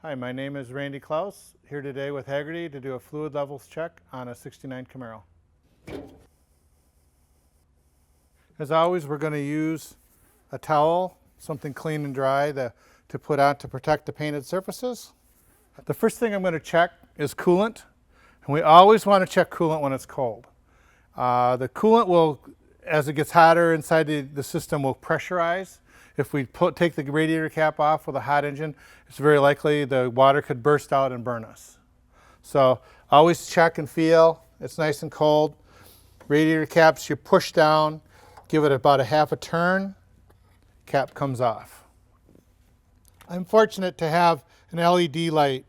Hi, my name is Randy Clouse, here today with Hagerty to do a fluid levels check on a 69 Camaro. As always, we're going to use a towel, something clean and dry to put on to protect the painted surfaces. The first thing I'm going to check is coolant, and we always want to check coolant when it's cold. The coolant will, as it gets hotter inside the system, will pressurize. If we take the radiator cap off with a hot engine, it's very likely the water could burst out and burn us. So always check and feel. It's nice and cold. Radiator caps, you push down, give it about a half a turn, cap comes off. I'm fortunate to have an LED light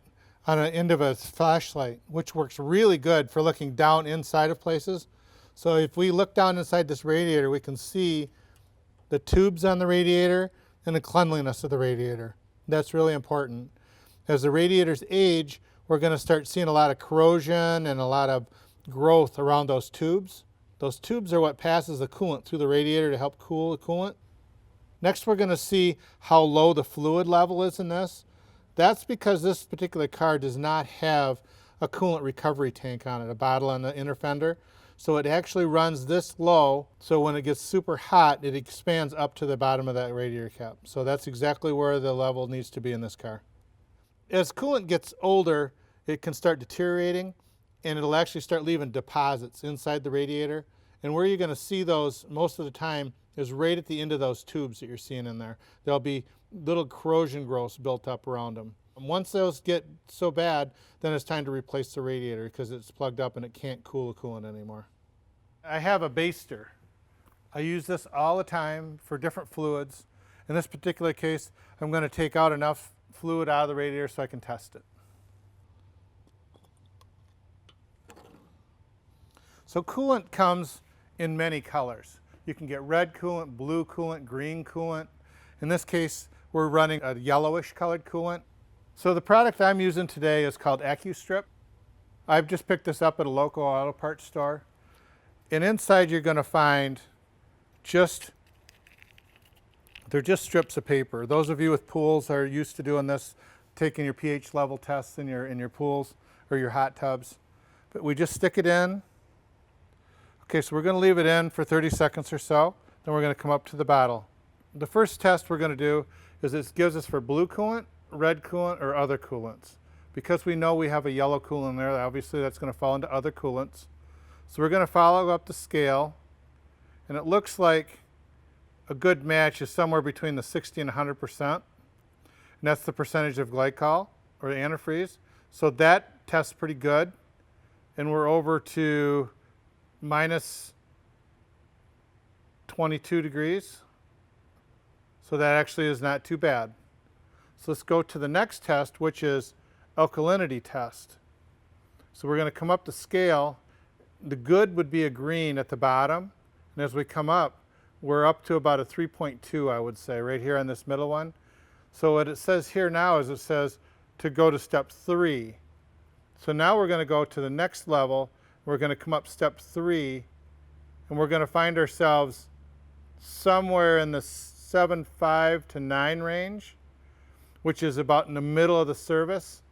on the end of a flashlight, which works really good for looking down inside of places. So if we look down inside this radiator, we can see the tubes on the radiator and the cleanliness of the radiator. That's really important. As the radiators age, we're going to start seeing a lot of corrosion and a lot of growth around those tubes. Those tubes are what passes the coolant through the radiator to help cool the coolant. Next, we're going to see how low the fluid level is in this. That's because this particular car does not have a coolant recovery tank on it, a bottle on the inner fender. So it actually runs this low, so when it gets super hot, it expands up to the bottom of that radiator cap. So that's exactly where the level needs to be in this car. As coolant gets older, it can start deteriorating, and it'll actually start leaving deposits inside the radiator. And where you're going to see those most of the time is right at the end of those tubes that you're seeing in there. There'll be little corrosion growths built up around them. Once those get so bad, then it's time to replace the radiator because it's plugged up and it can't cool the coolant anymore. I have a baster. I use this all the time for different fluids. In this particular case, I'm going to take out enough fluid out of the radiator so I can test it. So coolant comes in many colors. You can get red coolant, blue coolant, green coolant. In this case, we're running a yellowish colored coolant. So the product I'm using today is called AccuStrip. I've just picked this up at a local auto parts store. And inside you're going to find they're just strips of paper. Those of you with pools are used to doing this, taking your pH level tests in your pools or your hot tubs. But we just stick it in. Okay, so we're going to leave it in for 30 seconds or so. Then we're going to come up to the bottle. The first test we're going to do is this gives us for blue coolant, red coolant, or other coolants. Because we know we have a yellow coolant in there, obviously that's going to fall into other coolants. So we're going to follow up the scale, and it looks like a good match is somewhere between the 60 and 100%. And that's the percentage of glycol, or the antifreeze. So that tests pretty good. And we're over to minus 22 degrees. So that actually is not too bad. So let's go to the next test, which is alkalinity test. So we're going to come up the scale. The good would be a green at the bottom. And as we come up, we're up to about a 3.2, I would say, right here on this middle one. So what it says here now is it says to go to step 3. So now we're going to go to the next level. We're going to come up step 3, and we're going to find ourselves somewhere in the 7.5 to 9 range, which is about in the middle of the service.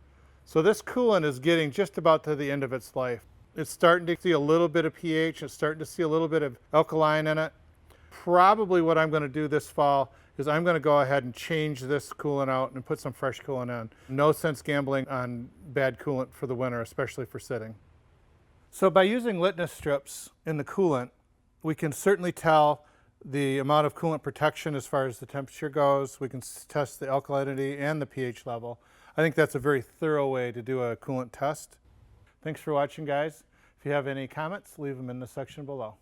So this coolant is getting just about to the end of its life. It's starting to see a little bit of pH. It's starting to see a little bit of alkaline in it. Probably what I'm going to do this fall is I'm going to go ahead and change this coolant out and put some fresh coolant in. No sense gambling on bad coolant for the winter, especially for sitting. So by using litmus strips in the coolant, we can certainly tell the amount of coolant protection as far as the temperature goes. We can test the alkalinity and the pH level. I think that's a very thorough way to do a coolant test. Thanks for watching, guys. If you have any comments, leave them in the section below.